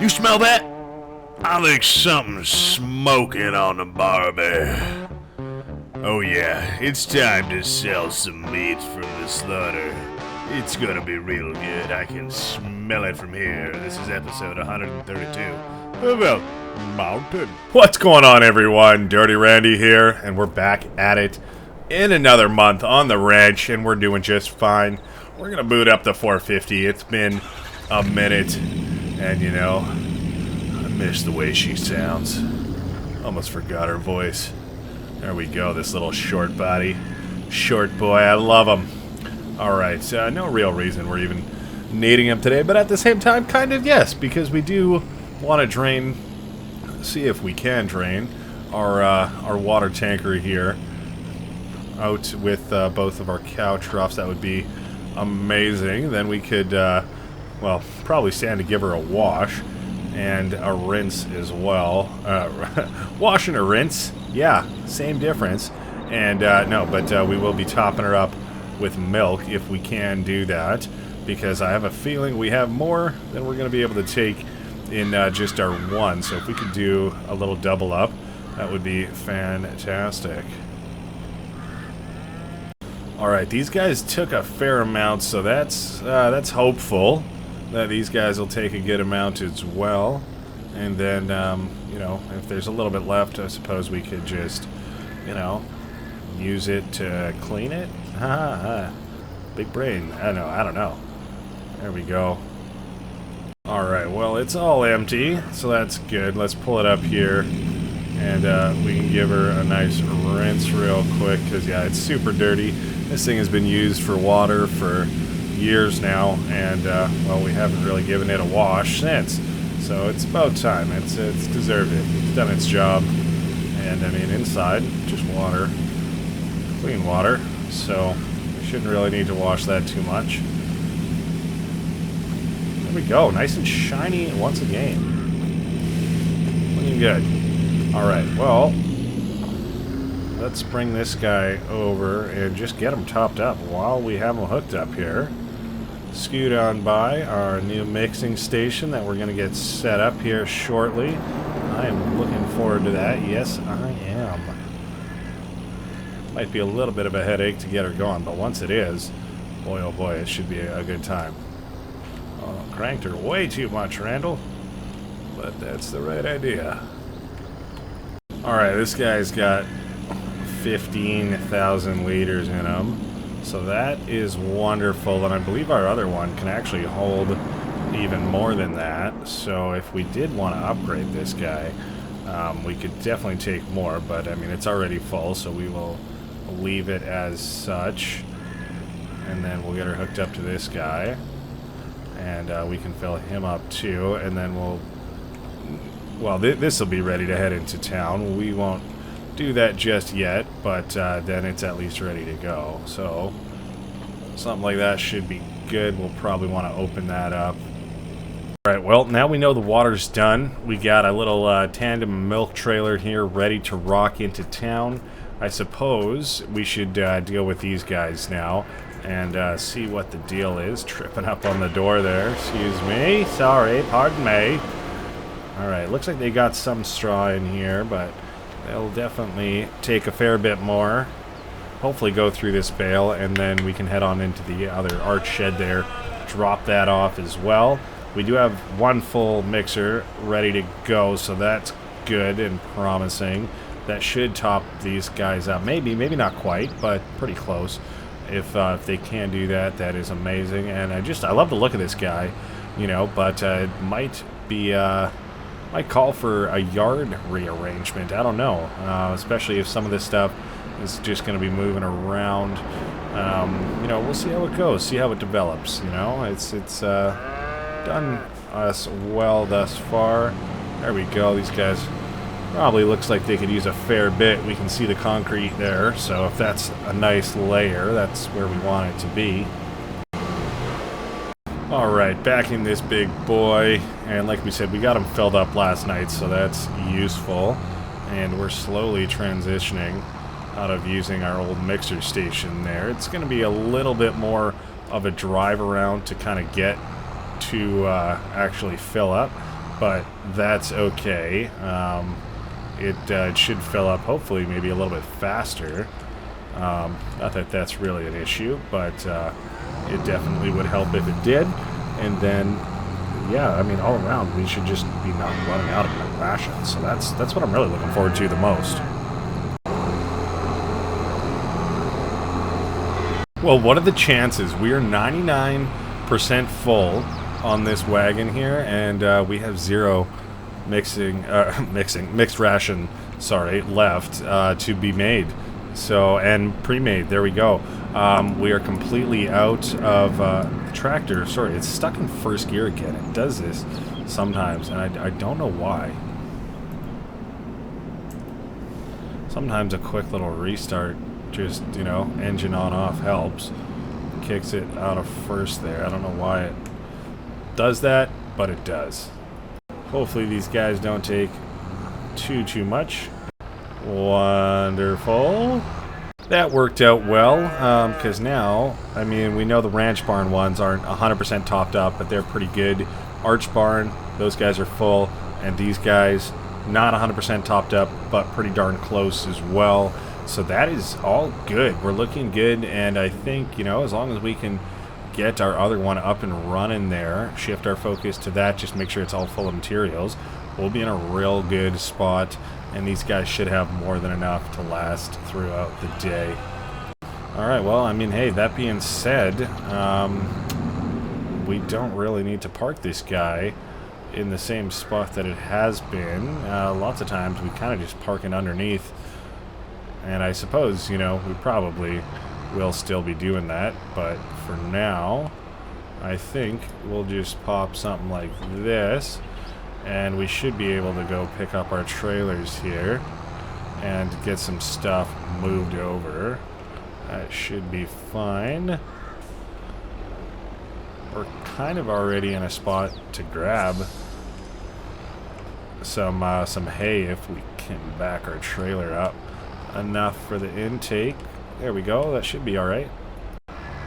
You smell that? I think something's smoking on the Barbie. Oh yeah, it's time to sell some meat from the slaughter. It's gonna be real good. I can smell it from here. This is episode 132 about Mountain. What's going on, everyone? Dirty Randy here, and we're back at it in another month on the ranch, and we're doing just fine. We're gonna boot up the 450. It's been a minute, and you know, I miss the way she sounds. Almost forgot her voice. There we go, this little short body. Short boy, I love him. Alright, no real reason we're even needing him today, but at the same time, kind of yes, because we do want to drain, see if we can drain our water tanker here out with both of our cow troughs. That would be amazing. Then we could, well, probably stand to give her a wash and a rinse as well. Wash and a rinse, yeah, same difference. And no, but we will be topping her up with milk if we can do that, because I have a feeling we have more than we're going to be able to take in just our one. So if we could do a little double up, that would be fantastic. Alright, these guys took a fair amount, so that's hopeful that these guys will take a good amount as well. And then, you know, if there's a little bit left, I suppose we could just, you know, use it to clean it. Big brain. I don't know. There we go. Alright, well, it's all empty, so that's good. Let's pull it up here, and we can give her a nice rinse real quick, because, yeah, it's super dirty. This thing has been used for water for years now, and, well, we haven't really given it a wash since. So it's about time. It's deserved it. It's done its job. And, I mean, inside, just water. Clean water. So we shouldn't really need to wash that too much. There we go. Nice and shiny once again. Looking good. Alright, well, let's bring this guy over and just get him topped up while we have him hooked up here. Scoot on by our new mixing station that we're going to get set up here shortly. I am looking forward to that. Yes, I am. Might be a little bit of a headache to get her going, but once it is, boy oh boy, it should be a good time. Oh, cranked her way too much, Randall. But that's the right idea. Alright, this guy's got 15,000 liters in him. So that is wonderful, and I believe our other one can actually hold even more than that. So if we did want to upgrade this guy, we could definitely take more, but I mean, it's already full, so we will leave it as such. And then we'll get her hooked up to this guy, and we can fill him up too, and then we'll, well, this will be ready to head into town. We won't do that just yet, but then it's at least ready to go. So something like that should be good. We'll probably want to open that up. Alright, well, now we know the water's done. We got a little tandem milk trailer here ready to rock into town. I suppose we should deal with these guys now and see what the deal is. Tripping up on the door there. Excuse me. Sorry, pardon me. Alright, looks like they got some straw in here, but they'll definitely take a fair bit more. Hopefully go through this bale, and then we can head on into the other arch shed there, drop that off as well. We do have one full mixer ready to go, so that's good and promising. That should top these guys up. Maybe not quite, but pretty close. If they can do that, that is amazing. And I love the look of this guy, you know, but it might be... might call for a yard rearrangement. I don't know, especially if some of this stuff is just going to be moving around. You know, we'll see how it goes, see how it develops. You know, it's done us well thus far. There we go. These guys probably looks like they could use a fair bit. We can see the concrete there, so if that's a nice layer, that's where we want it to be. Alright, back in this big boy, and like we said, we got him filled up last night, so that's useful. And we're slowly transitioning out of using our old mixer station there. It's going to be a little bit more of a drive around to kind of get to actually fill up, but that's okay. It should fill up, hopefully, maybe a little bit faster. Not that that's really an issue, but it definitely would help if it did. And then, yeah, I mean, all around, we should just be not running out of rations. So that's what I'm really looking forward to the most. Well, what are the chances? We are 99% full on this wagon here, and we have 0 mixed ration, sorry, left to be made. So, and pre-made, there we go. We are completely out of the tractor. Sorry, it's stuck in first gear again. It does this sometimes, and I don't know why. Sometimes a quick little restart, just, you know, engine on off helps. Kicks it out of first there. I don't know why it does that, but it does. Hopefully these guys don't take too much. Wonderful. That worked out well, because now, I mean, we know the ranch barn ones aren't 100% topped up, but they're pretty good. Arch barn, those guys are full, and these guys, not 100% topped up, but pretty darn close as well. So that is all good. We're looking good, and I think, you know, as long as we can get our other one up and running there, shift our focus to that, just make sure it's all full of materials, we'll be in a real good spot, and these guys should have more than enough to last throughout the day. Alright, well, I mean, hey, that being said, we don't really need to park this guy in the same spot that it has been. Lots of times we kind of just park it underneath, and I suppose, you know, we probably will still be doing that, but for now, I think we'll just pop something like this, and we should be able to go pick up our trailers here and get some stuff moved over. That should be fine. We're kind of already in a spot to grab some hay if we can back our trailer up enough for the intake. There we go. That should be alright.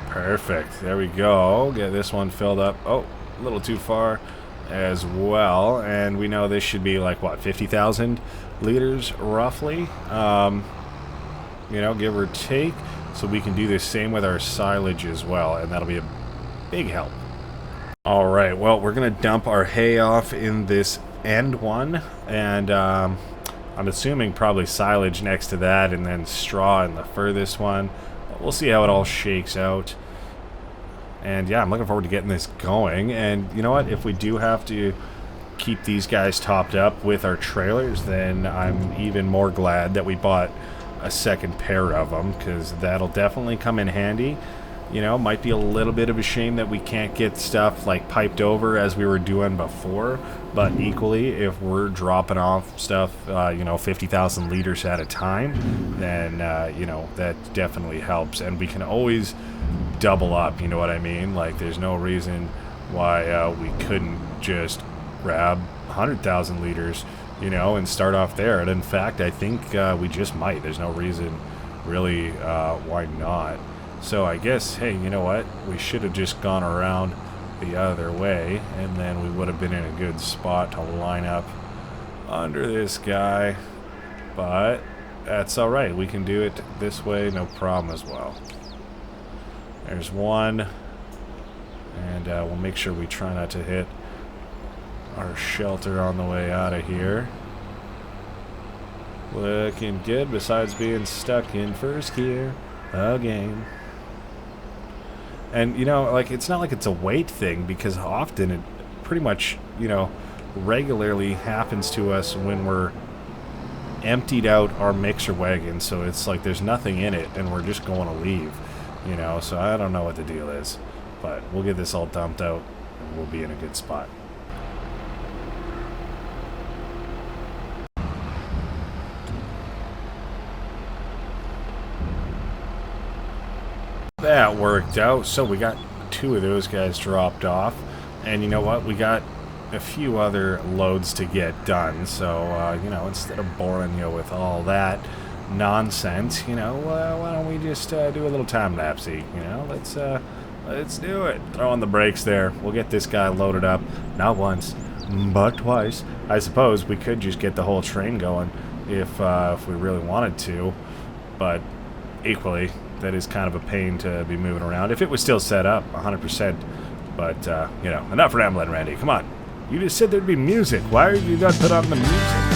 Perfect. There we go. Get this one filled up. Oh, a little too far as well, and we know this should be like what, 50,000 liters roughly, you know, give or take, so we can do the same with our silage as well, and that'll be a big help. All right, well, we're gonna dump our hay off in this end one, and I'm assuming probably silage next to that, and then straw in the furthest one, but we'll see how it all shakes out. And yeah, I'm looking forward to getting this going. And you know what? If we do have to keep these guys topped up with our trailers, then I'm even more glad that we bought a second pair of them, because that'll definitely come in handy. You know, might be a little bit of a shame that we can't get stuff like piped over as we were doing before, but equally, if we're dropping off stuff, you know, 50,000 liters at a time, then, you know, that definitely helps. And we can always double up, you know what I mean? Like, there's no reason why we couldn't just grab 100,000 liters, you know, and start off there. And in fact, I think we just might. There's no reason really why not. So I guess, hey, you know what? We should have just gone around the other way, and then we would have been in a good spot to line up under this guy. But that's all right. We can do it this way, no problem as well. There's one, and we'll make sure we try not to hit our shelter on the way out of here. Looking good, besides being stuck in first gear again. And, you know, like, it's not like it's a weight thing, because often it pretty much, you know, regularly happens to us when we're emptied out our mixer wagon. So it's like there's nothing in it, and we're just going to leave, you know. So I don't know what the deal is, but we'll get this all dumped out, and we'll be in a good spot. That worked out. So we got 2 of those guys dropped off, and you know what, we got a few other loads to get done. So you know, instead of boring you with all that nonsense, you know, why don't we just do a little time lapsey? You know, let's do it. Throw on the brakes there. We'll get this guy loaded up, not once, but twice. I suppose we could just get the whole train going if we really wanted to, but equally, that is kind of a pain to be moving around. If it was still set up, 100%. But, you know, enough rambling, Randy. Come on. You just said there'd be music. Why are you not put on the music?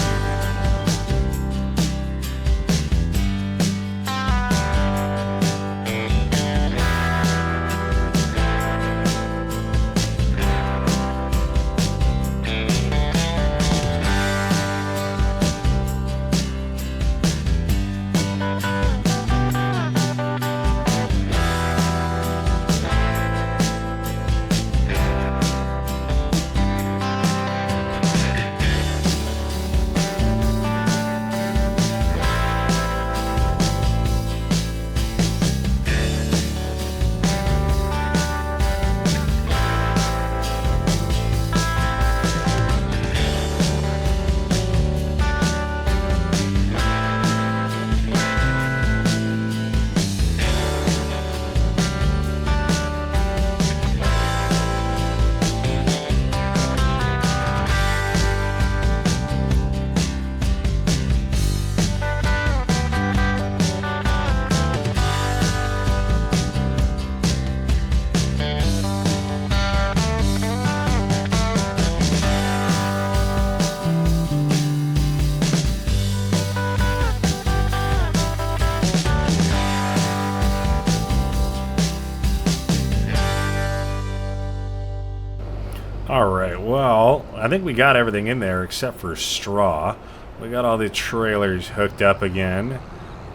Alright, well, I think we got everything in there except for straw. We got all the trailers hooked up again.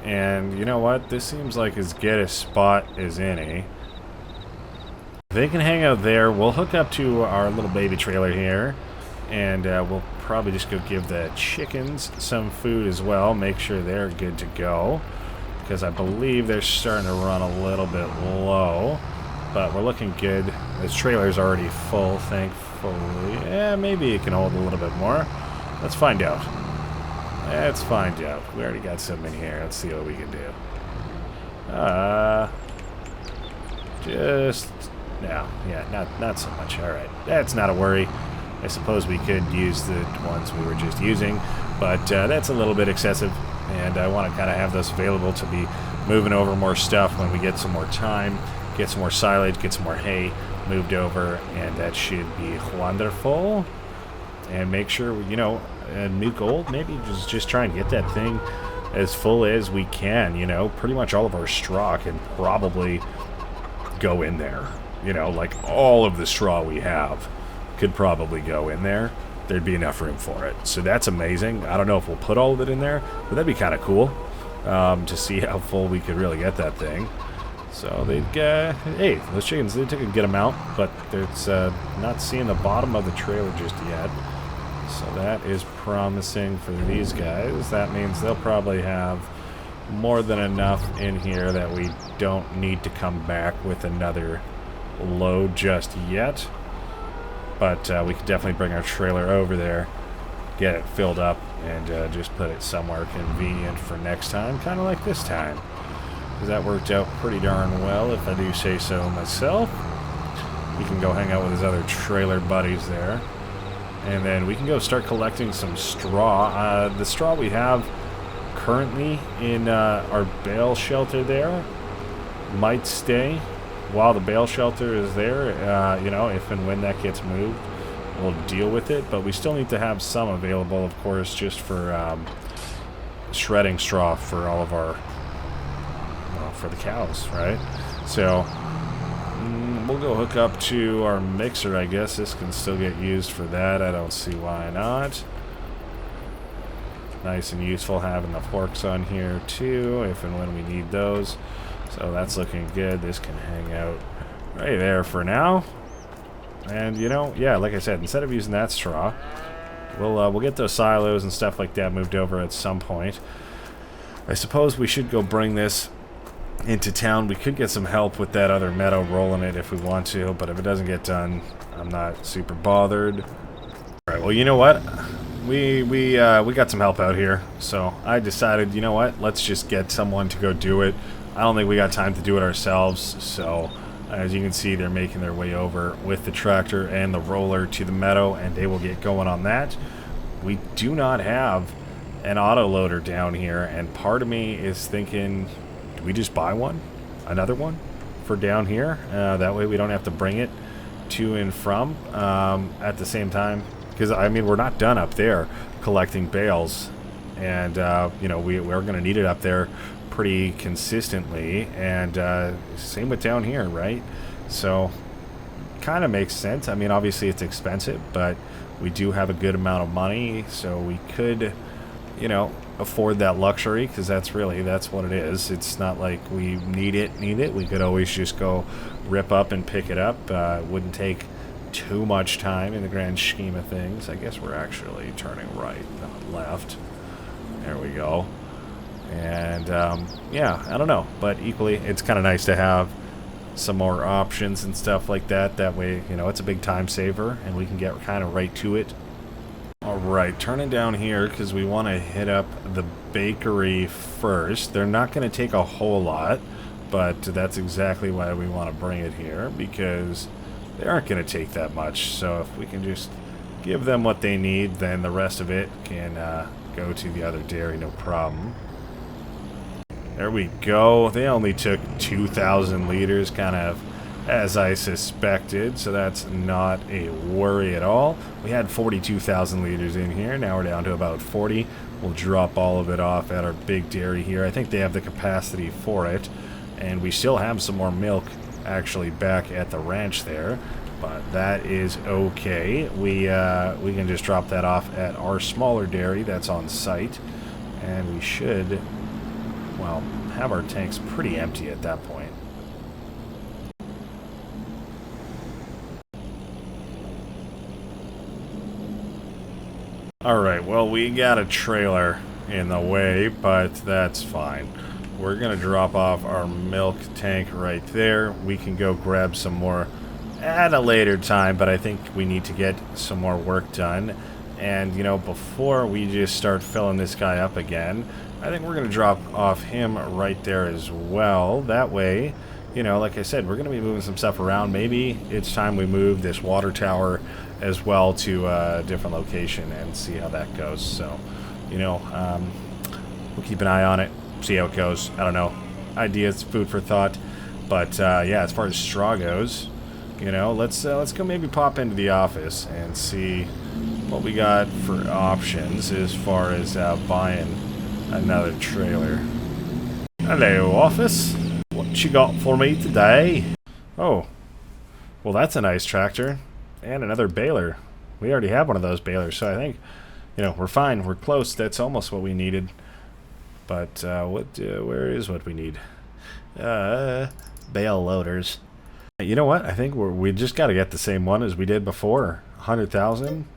And you know what? This seems like as good a spot as any. They can hang out there. We'll hook up to our little baby trailer here. And we'll probably just go give the chickens some food as well. Make sure they're good to go. Because I believe they're starting to run a little bit low. But we're looking good. This trailer's already full, thankfully. Yeah, maybe it can hold a little bit more. Let's find out. Let's find out. We already got some in here. Let's see what we can do. Just... no. Yeah, not so much. Alright. That's not a worry. I suppose we could use the ones we were just using. But that's a little bit excessive. And I want to kind of have those available to be moving over more stuff when we get some more time. Get some more silage, get some more hay moved over, and that should be wonderful. And make sure, you know, new gold, maybe just try and get that thing as full as we can, you know. Pretty much all of our straw can probably go in there. You know, like all of the straw we have could probably go in there. There'd be enough room for it. So that's amazing. I don't know if we'll put all of it in there, but that'd be kind of cool to see how full we could really get that thing. So they'd get, hey, those chickens, they took a good amount, but it's not seeing the bottom of the trailer just yet. So that is promising for these guys. That means they'll probably have more than enough in here that we don't need to come back with another load just yet. But we could definitely bring our trailer over there, get it filled up, and just put it somewhere convenient for next time, kind of like this time. Because that worked out pretty darn well, if I do say so myself. We can go hang out with his other trailer buddies there. And then we can go start collecting some straw. The straw we have currently in our bale shelter there might stay while the bale shelter is there. You know, if and when that gets moved, we'll deal with it. But we still need to have some available, of course, just for shredding straw for all of our... for the cows, right? So we'll go hook up to our mixer, I guess. This can still get used for that. I don't see why not. Nice and useful having the forks on here too, if and when we need those. So that's looking good. This can hang out right there for now. And you know, yeah, like I said, instead of using that straw, we'll get those silos and stuff like that moved over at some point. I suppose we should go bring this into town. We could get some help with that other meadow rolling it if we want to, but if it doesn't get done, I'm not super bothered. Alright, well, you know what? We got some help out here, so I decided, you know what? Let's just get someone to go do it. I don't think we got time to do it ourselves, so As you can see, they're making their way over with the tractor and the roller to the meadow, and they will get going on that. We do not have an auto loader down here, and part of me is thinking, do we just buy one? Another one for down here? That way we don't have to bring it to and from at the same time. Because, I mean, we're not done up there collecting bales, and, you know, we're going to need it up there pretty consistently, and same with down here, right? So kind of makes sense. I mean, obviously it's expensive, but we do have a good amount of money, so we could, you know, afford that luxury, because that's what it is. It's not like we need it. We could always just go rip up and pick it up. It wouldn't take too much time in the grand scheme of things. I guess we're actually turning right, not left. There we go. And yeah, I don't know, but equally it's kind of nice to have some more options and stuff like that. That way, you know, it's a big time saver and we can get kind of right to it. Alright, turning down here because we want to hit up the bakery first. They're not going to take a whole lot, but that's exactly why we want to bring it here, because they aren't going to take that much. So if we can just give them what they need, then the rest of it can go to the other dairy, no problem. There we go. They only took 2,000 liters, kind of as I suspected, so that's not a worry at all. We had 42,000 liters in here. Now we're down to about 40. We'll drop all of it off at our big dairy here. I think they have the capacity for it, and we still have some more milk actually back at the ranch there, but that is okay. We can just drop that off at our smaller dairy that's on site, and we should, well, have our tanks pretty empty at that point. Alright, well, we got a trailer in the way, but that's fine. We're going to drop off our milk tank right there. We can go grab some more at a later time, but I think we need to get some more work done. And, you know, before we just start filling this guy up again, I think we're going to drop off him right there as well. That way, you know, like I said, we're going to be moving some stuff around. Maybe it's time we move this water tower as well to a different location and see how that goes. So, you know, we'll keep an eye on it, see how it goes. I don't know. Ideas, food for thought. But, yeah, as far as straw goes, you know, let's go maybe pop into the office and see what we got for options as far as buying another trailer. Hello, office. What you got for me today? Oh, well, that's a nice tractor. And another baler. We already have one of those balers, so I think, you know, we're fine. We're close. That's almost what we needed. But where is what we need? Bale loaders. You know what? I think we just got to get the same one as we did before. 100,000.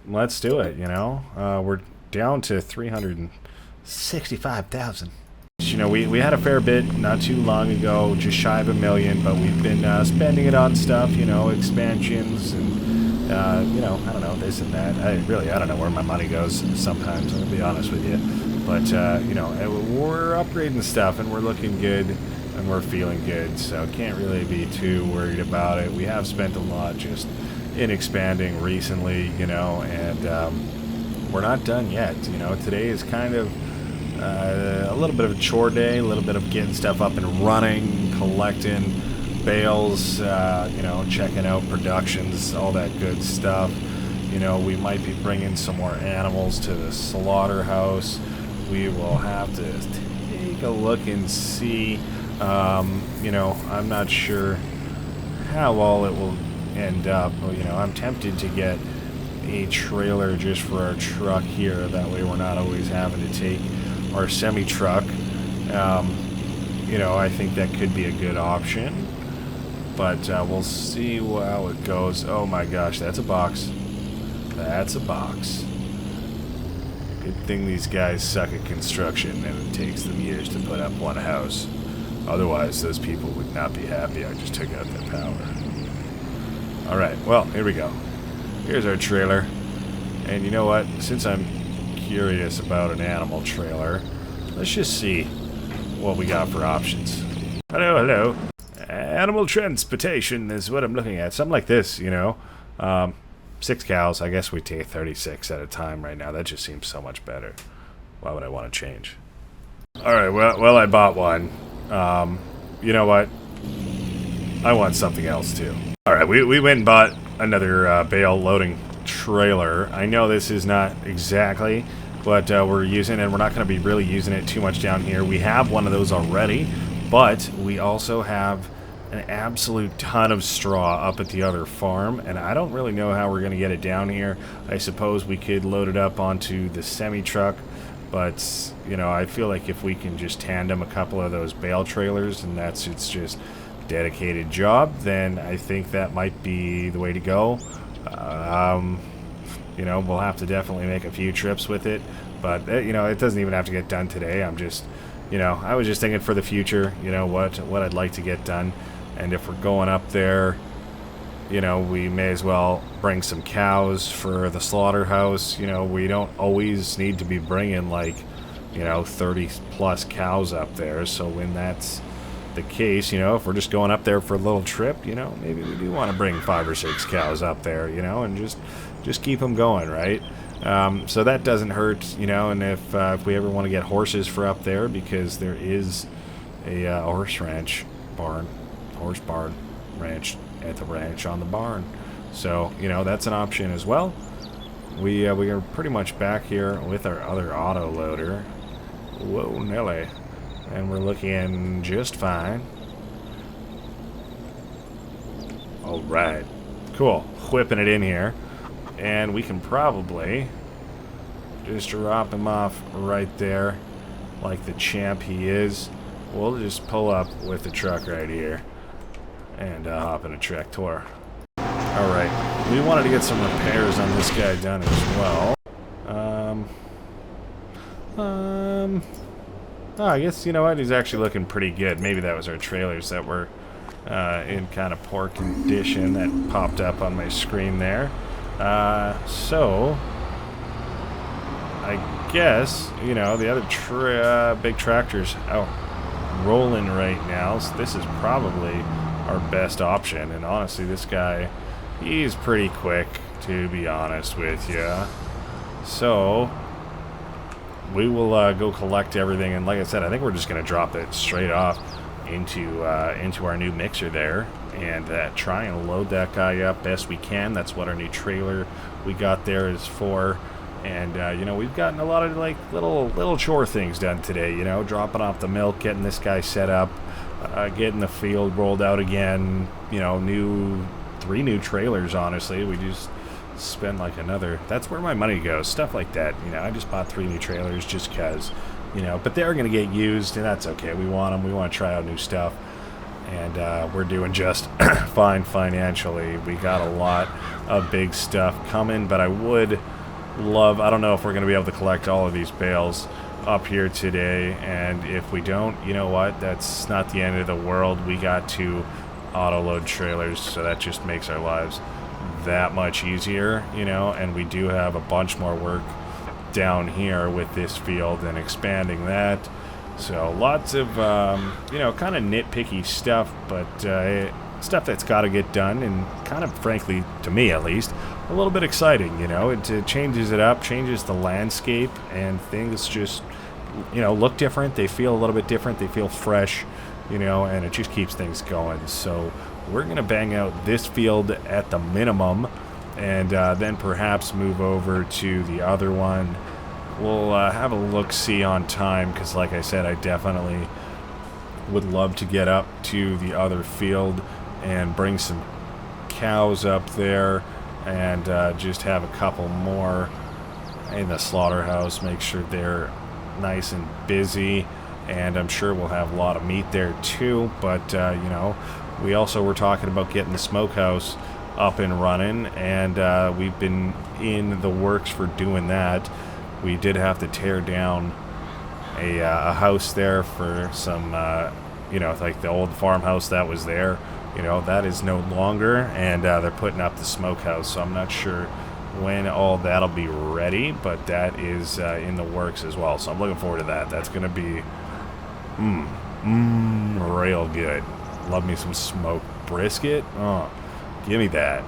Let's do it. You know, we're down to 365,000. You know, we had a fair bit not too long ago, just shy of $1 million, but we've been spending it on stuff, you know, expansions and, you know, I don't know, this and that. I don't know where my money goes sometimes, I'll be honest with you. But, you know, we're upgrading stuff and we're looking good and we're feeling good, so can't really be too worried about it. We have spent a lot just in expanding recently, you know, and we're not done yet. You know, today is kind of a little bit of a chore day, a little bit of getting stuff up and running, collecting bales, you know, checking out productions, all that good stuff. You know, we might be bringing some more animals to the slaughterhouse. We will have to take a look and see. You know, I'm not sure how all it will end up. You know, I'm tempted to get a trailer just for our truck here. That way we're not always having to take our semi-truck. You know, I think that could be a good option, but we'll see how it goes. Oh my gosh, that's a box. That's a box. Good thing these guys suck at construction and it takes them years to put up one house. Otherwise, those people would not be happy I just took out their power. Alright, well, here we go. Here's our trailer. And you know what? Since I'm curious about an animal trailer, let's just see what we got for options. Hello, hello. Animal transportation is what I'm looking at. Something like this, you know. 6 cows. I guess we take 36 at a time right now. That just seems so much better. Why would I want to change? Alright, well, I bought one. You know what? I want something else, too. Alright, we went and bought another bale loading trailer. I know this is not exactly what we're using, and we're not going to be really using it too much down here. We have one of those already, but we also have an absolute ton of straw up at the other farm, and I don't really know how we're going to get it down here. I suppose we could load it up onto the semi-truck, but, you know, I feel like if we can just tandem a couple of those bale trailers, and it's just dedicated job, then I think that might be the way to go. You know, we'll have to definitely make a few trips with it, but, you know, it doesn't even have to get done today. I'm just, you know, I was just thinking for the future, you know, what I'd like to get done. And if we're going up there, you know, we may as well bring some cows for the slaughterhouse. You know, we don't always need to be bringing, like, you know, 30 plus cows up there. So when that's the case, you know, if we're just going up there for a little trip, you know, maybe we do want to bring 5 or 6 cows up there, you know, and just keep them going, right? So that doesn't hurt, you know. And if we ever want to get horses for up there, because there is a horse ranch barn, horse barn ranch at the ranch on the barn, so you know that's an option as well. We are pretty much back here with our other auto loader. Whoa, Nelly. And we're looking just fine. Alright. Cool. Whipping it in here. And we can probably just drop him off right there like the champ he is. We'll just pull up with the truck right here and hop in a tractor. Alright. We wanted to get some repairs on this guy done as well. Oh, I guess, you know what, he's actually looking pretty good. Maybe that was our trailers that were in kind of poor condition that popped up on my screen there. So, I guess, you know, the other big tractor's out rolling right now, so this is probably our best option. And honestly, this guy, he's pretty quick, to be honest with you. So we will go collect everything, and like I said, I think we're just going to drop it straight off into our new mixer there, and try and load that guy up best we can. That's what our new trailer we got there is for. And you know, we've gotten a lot of like little chore things done today. You know, dropping off the milk, getting this guy set up, getting the field rolled out again. You know, 3 new trailers. Honestly, we just spend like another. That's where my money goes. Stuff like that. You know, I just bought 3 new trailers just because. You know, but they're going to get used, and that's okay. We want them. We want to try out new stuff, and we're doing just fine financially. We got a lot of big stuff coming, but I would love. I don't know if we're going to be able to collect all of these bales up here today, and if we don't, you know what? That's not the end of the world. We got 2 auto load trailers, so that just makes our lives that much easier, you know. And we do have a bunch more work down here with this field and expanding that, so lots of you know, kind of nitpicky stuff, but stuff that's got to get done, and kind of, frankly, to me at least, a little bit exciting. You know, it changes it up, changes the landscape, and things just, you know, look different. They feel a little bit different. They feel fresh, you know, and it just keeps things going. So we're gonna bang out this field at the minimum, and then perhaps move over to the other one. We'll have a look-see on time, because like I said, I definitely would love to get up to the other field and bring some cows up there, and just have a couple more in the slaughterhouse, make sure they're nice and busy, and I'm sure we'll have a lot of meat there too. But you know, we also were talking about getting the smokehouse up and running, and we've been in the works for doing that. We did have to tear down a house there for some, you know, like the old farmhouse that was there. You know, that is no longer, and they're putting up the smokehouse, so I'm not sure when all that'll be ready, but that is in the works as well, so I'm looking forward to that. That's going to be real good. love me some smoked brisket. Oh, give me that.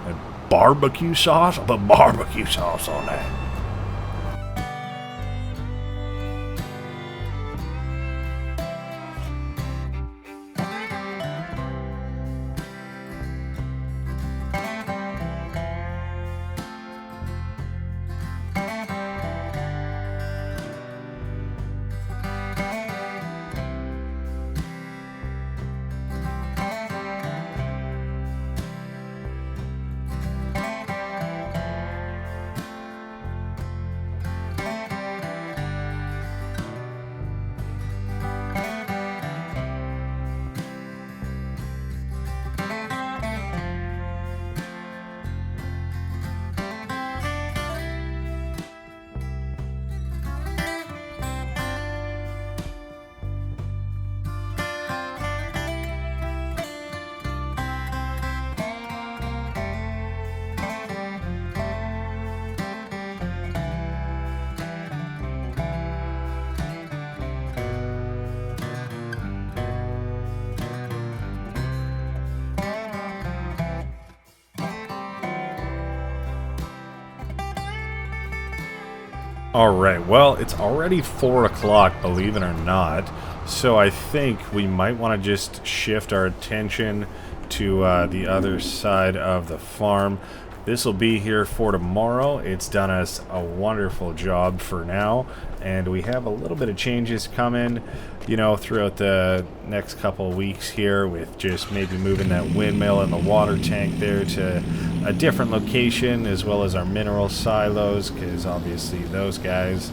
And barbecue sauce? I'll put barbecue sauce on that. Alright, well, it's already 4 o'clock, believe it or not, so I think we might want to just shift our attention to the other side of the farm. This will be here for tomorrow. It's done us a wonderful job for now, and we have a little bit of changes coming, you know, throughout the next couple of weeks here, with just maybe moving that windmill and the water tank there to a different location, as well as our mineral silos, because obviously those guys,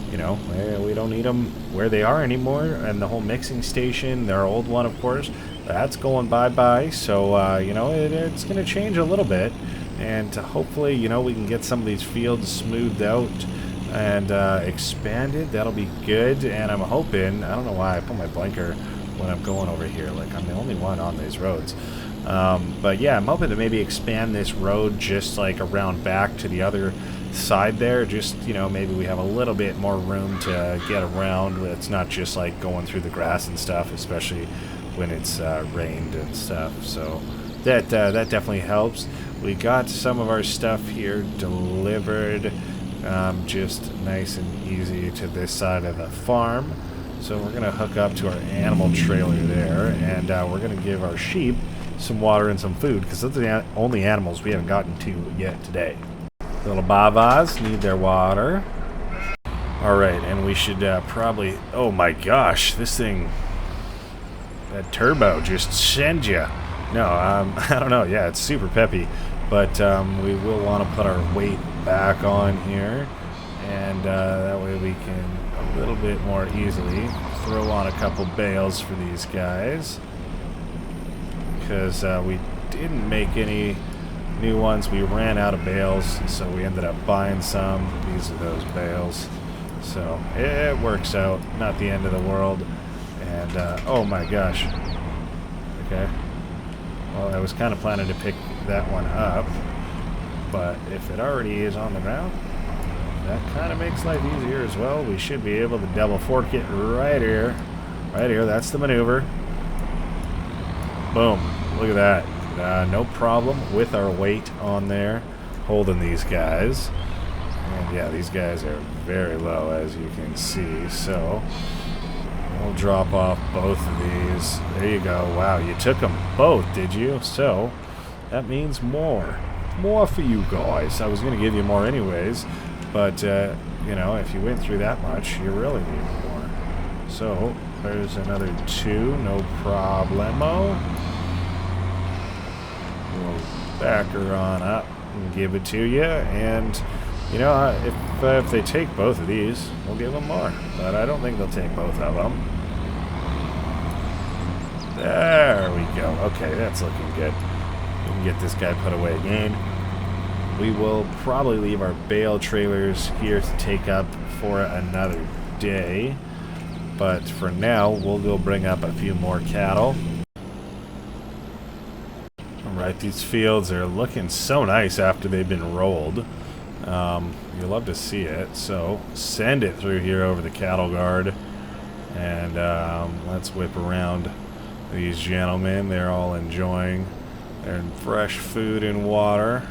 you know, we don't need them where they are anymore. And the whole mixing station, their old one, of course, that's going bye-bye. So, you know, it's going to change a little bit. And hopefully, you know, we can get some of these fields smoothed out and expanded. That'll be good. And I'm hoping, I don't know why I put my blinker when I'm going over here. Like, I'm the only one on these roads. But yeah, I'm hoping to maybe expand this road just like around back to the other side there. Just, you know, maybe we have a little bit more room to get around. It's not just like going through the grass and stuff, especially when it's rained and stuff. So that definitely helps. We got some of our stuff here delivered, just nice and easy to this side of the farm. So we're going to hook up to our animal trailer there, and we're going to give our sheep some water and some food, because those are the only animals we haven't gotten to yet today. The little babas need their water. Alright, and we should probably... Oh my gosh, this thing... That turbo just sends you. No, I don't know. Yeah, it's super peppy. But we will want to put our weight back on here. And that way we can a little bit more easily throw on a couple bales for these guys. Because we didn't make any new ones. We ran out of bales, so we ended up buying some. These are those bales. So it works out. Not the end of the world. And, oh my gosh. Okay. Well, I was kind of planning to pick that one up, but if it already is on the ground, that kind of makes life easier as well. We should be able to double fork it right here. Right here, that's the maneuver. Boom. Look at that. No problem with our weight on there, holding these guys. And yeah, these guys are very low, as you can see, so we'll drop off both of these. There you go. Wow, you took them both, did you? So that means more. More for you guys. I was going to give you more anyways, but, you know, if you went through that much, you really need more. So there's another 2. No problemo. We'll back her on up and give it to you. And, you know, if they take both of these, we'll give them more. But I don't think they'll take both of them. There we go. Okay, that's looking good. We can get this guy put away again. We will probably leave our bale trailers here to take up for another day. But for now, we'll go bring up a few more cattle. Alright, these fields are looking so nice after they've been rolled. You'll love to see it. So send it through here over the cattle guard. And let's whip around these gentlemen. They're all enjoying their fresh food and water.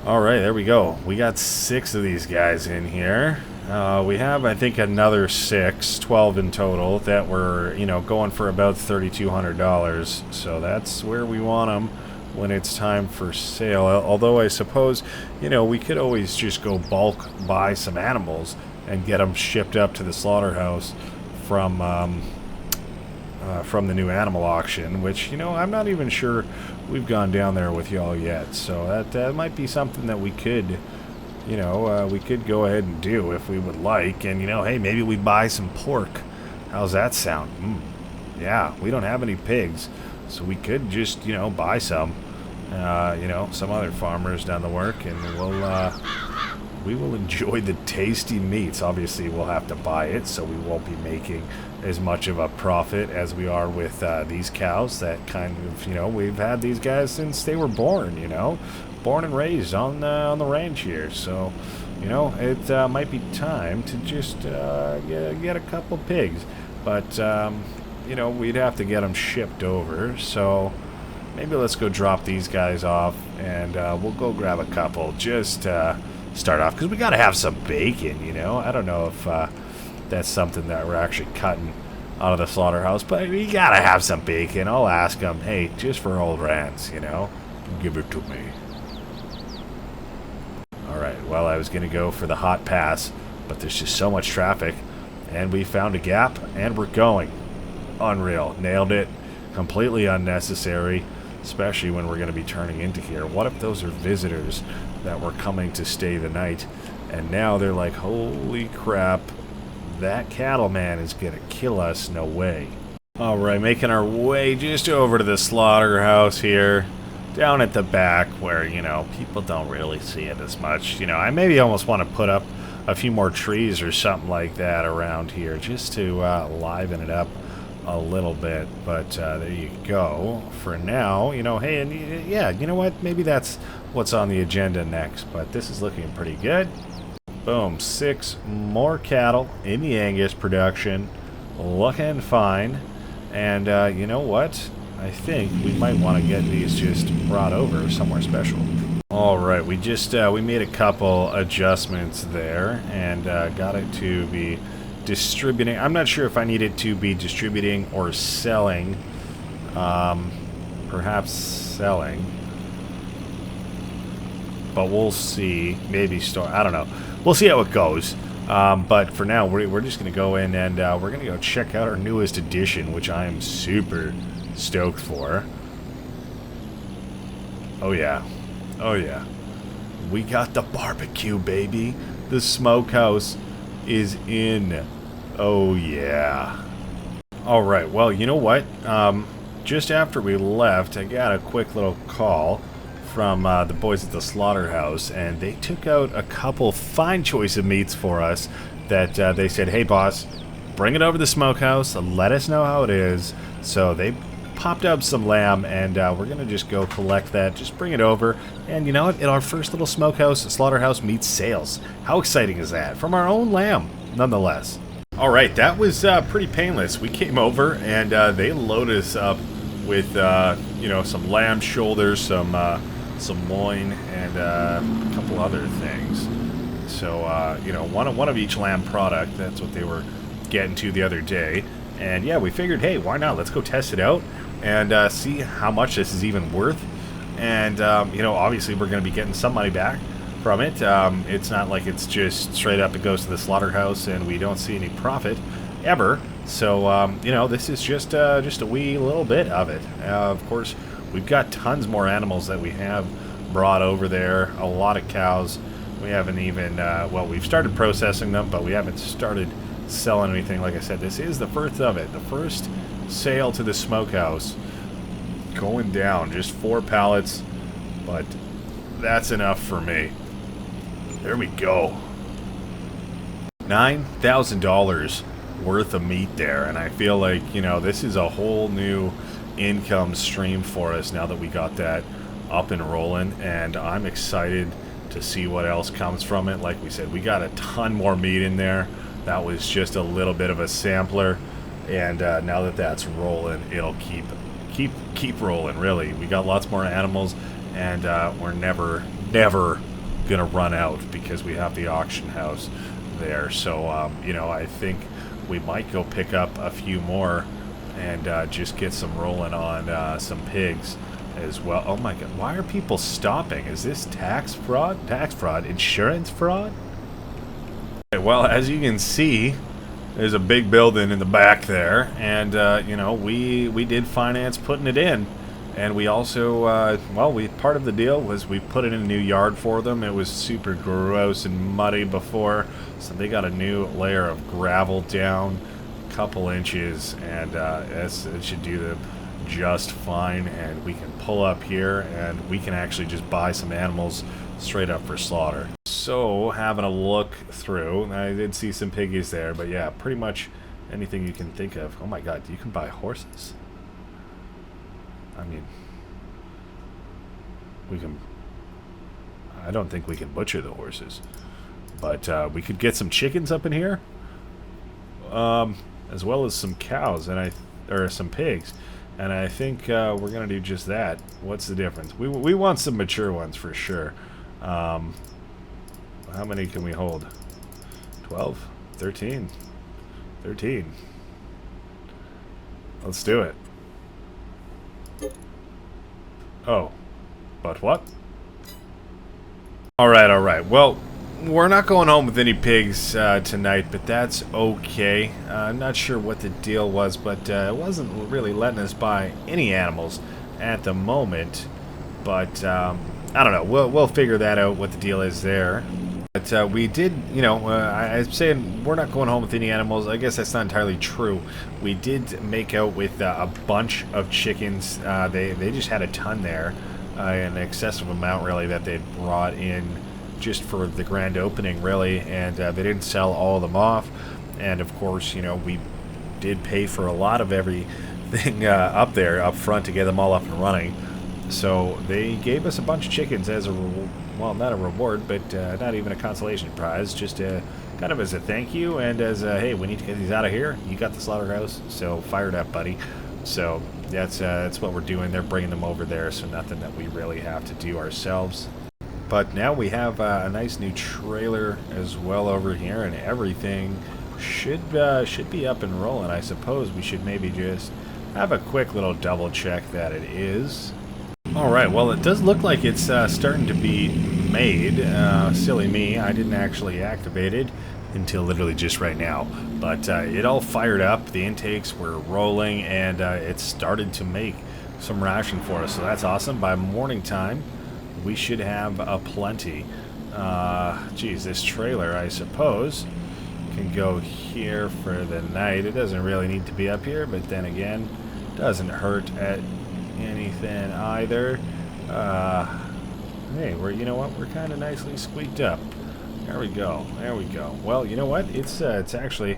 Alright, there we go. We got 6 of these guys in here. We have, I think, another 6, 12 in total, that were, you know, going for about $3,200. So that's where we want them when it's time for sale. Although I suppose, you know, we could always just go bulk buy some animals and get them shipped up to the slaughterhouse from the new animal auction, which, you know, I'm not even sure we've gone down there with y'all yet. So that might be something that we could, you know, we could go ahead and do if we would like. And, you know, hey, maybe we buy some pork. How's that sound? Yeah, we don't have any pigs, so we could just, you know, buy some. You know, some other farmers down the work, and we will enjoy the tasty meats. Obviously, we'll have to buy it, so we won't be making as much of a profit as we are with these cows. That kind of, you know, we've had these guys since they were born, you know, born and raised on the ranch here. So, you know, it might be time to just get a couple pigs, but you know, we'd have to get them shipped over. So maybe let's go drop these guys off, and we'll go grab a couple just start off, because we got to have some bacon, you know. I don't know if that's something that we're actually cutting out of the slaughterhouse, but we got to have some bacon. I'll ask them, hey, just for old rants, you know, give it to me. Alright, well, I was going to go for the hot pass, but there's just so much traffic, and we found a gap, and we're going. Unreal. Nailed it. Completely unnecessary, especially when we're going to be turning into here. What if those are visitors that were coming to stay the night, and now they're like, holy crap, that cattleman is going to kill us? No way. Alright, making our way just over to the slaughterhouse here, down at the back where, you know, people don't really see it as much. You know, I maybe almost want to put up a few more trees or something like that around here just to liven it up a little bit, but there you go. For now, you know, hey, and yeah, you know what? Maybe that's what's on the agenda next, but this is looking pretty good. Boom, 6 more cattle in the Angus production, looking fine. And you know what? I think we might want to get these just brought over somewhere special. Alright, we just we made a couple adjustments there, and got it to be distributing. I'm not sure if I need it to be distributing or selling. Perhaps selling, but we'll see. Maybe store. I don't know. We'll see how it goes. But for now, we're just going to go in, and we're going to go check out our newest edition, which I am super stoked for. Oh yeah. Oh yeah. We got the barbecue, baby. The Smokehouse is in. Oh yeah. Alright, well, you know what? Just after we left, I got a quick little call from the boys at the slaughterhouse, and they took out a couple fine choice of meats for us that they said, hey boss, bring it over to the Smokehouse, let us know how it is. So they popped up some lamb, and we're gonna just go collect that, just bring it over, and you know what, in our first little Smokehouse slaughterhouse meat sales. How exciting is that? From our own lamb, nonetheless. Alright, that was pretty painless. We came over, and they loaded us up with you know, some lamb shoulders, some loin, and a couple other things. So you know, one of each lamb product. That's what they were getting to the other day. And yeah, we figured, hey, why not? Let's go test it out and see how much this is even worth. And you know, obviously we're going to be getting some money back from it. It's not like it's just straight up it goes to the slaughterhouse and we don't see any profit ever. So you know, this is just a wee little bit of it. Of course, we've got tons more animals that we have brought over there. A lot of cows. We haven't even well, we've started processing them, but we haven't started selling anything. Like I said, this is the first of it. The first sale to the Smokehouse going down. Just 4 pallets, but that's enough for me. There we go. $9,000 worth of meat there, and I feel like, you know, this is a whole new income stream for us now that we got that up and rolling, and I'm excited to see what else comes from it. Like we said, we got a ton more meat in there. That was just a little bit of a sampler, And now that that's rolling, it'll keep rolling. Really, we got lots more animals, and we're never gonna run out because we have the auction house there. So you know, I think we might go pick up a few more and just get some rolling on some pigs as well. Oh my god, why are people stopping? Is this tax fraud? Tax fraud? Insurance fraud? Okay, well, as you can see, there's a big building in the back there, and you know, we did finance putting it in. And we also, well, part of the deal was we put in a new yard for them. It was super gross and muddy before, so they got a new layer of gravel down, a couple inches, and it should do them just fine. And we can pull up here, and we can actually just buy some animals straight up for slaughter. So, having a look through, I did see some piggies there, but yeah, pretty much anything you can think of. Oh my god, you can buy horses. I mean, I don't think we can butcher the horses, but we could get some chickens up in here, as well as some cows, or some pigs, and I think we're gonna do just that. What's the difference? We want some mature ones for sure. How many can we hold? 12? 13? 13. Let's do it. Oh, but what? Alright. Well, we're not going home with any pigs tonight, but that's okay. I'm not sure what the deal was, but it wasn't really letting us buy any animals at the moment. But, I don't know. We'll figure that out, what the deal is there. But we did, you know, I'm saying we're not going home with any animals. I guess that's not entirely true. We did make out with a bunch of chickens. They just had a ton there, an excessive amount really that they brought in just for the grand opening really, and they didn't sell all of them off. And of course, you know, we did pay for a lot of everything up there, up front, to get them all up and running. So they gave us a bunch of chickens as a well, not a reward, but not even a consolation prize, just kind of as a thank you, and as a, hey, we need to get these out of here. You got the slaughterhouse, so fire it up, buddy. So that's what we're doing. They're bringing them over there, so nothing that we really have to do ourselves. But now we have a nice new trailer as well over here, and everything should be up and rolling. I suppose we should maybe just have a quick little double check that it is. Alright, well, it does look like it's starting to be made. Silly me, I didn't actually activate it until literally just right now. But it all fired up, the intakes were rolling, and it started to make some ration for us, so that's awesome. By morning time, we should have a plenty. Geez, this trailer, I suppose, can go here for the night. It doesn't really need to be up here, but then again, doesn't hurt at anything either. Hey, you know what? We're kind of nicely squeaked up. There we go. Well, you know what? It's actually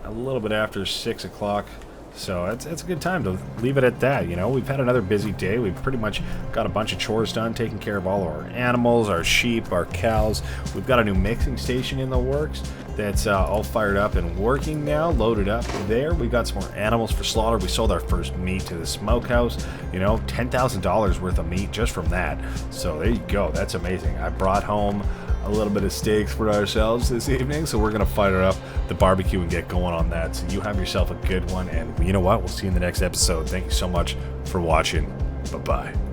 a little bit after 6 o'clock, so it's a good time to leave it at that. You know, we've had another busy day. We've pretty much got a bunch of chores done, taking care of all of our animals, our sheep, our cows. We've got a new mixing station in the works that's all fired up and working now, loaded up there. We got some more animals for slaughter. We sold our first meat to the Smokehouse. You know, $10,000 worth of meat just from that. So there you go. That's amazing. I brought home a little bit of steaks for ourselves this evening, so we're gonna fire up the barbecue and get going on that. So you have yourself a good one, and you know what? We'll see you in the next episode. Thank you so much for watching. Bye-bye.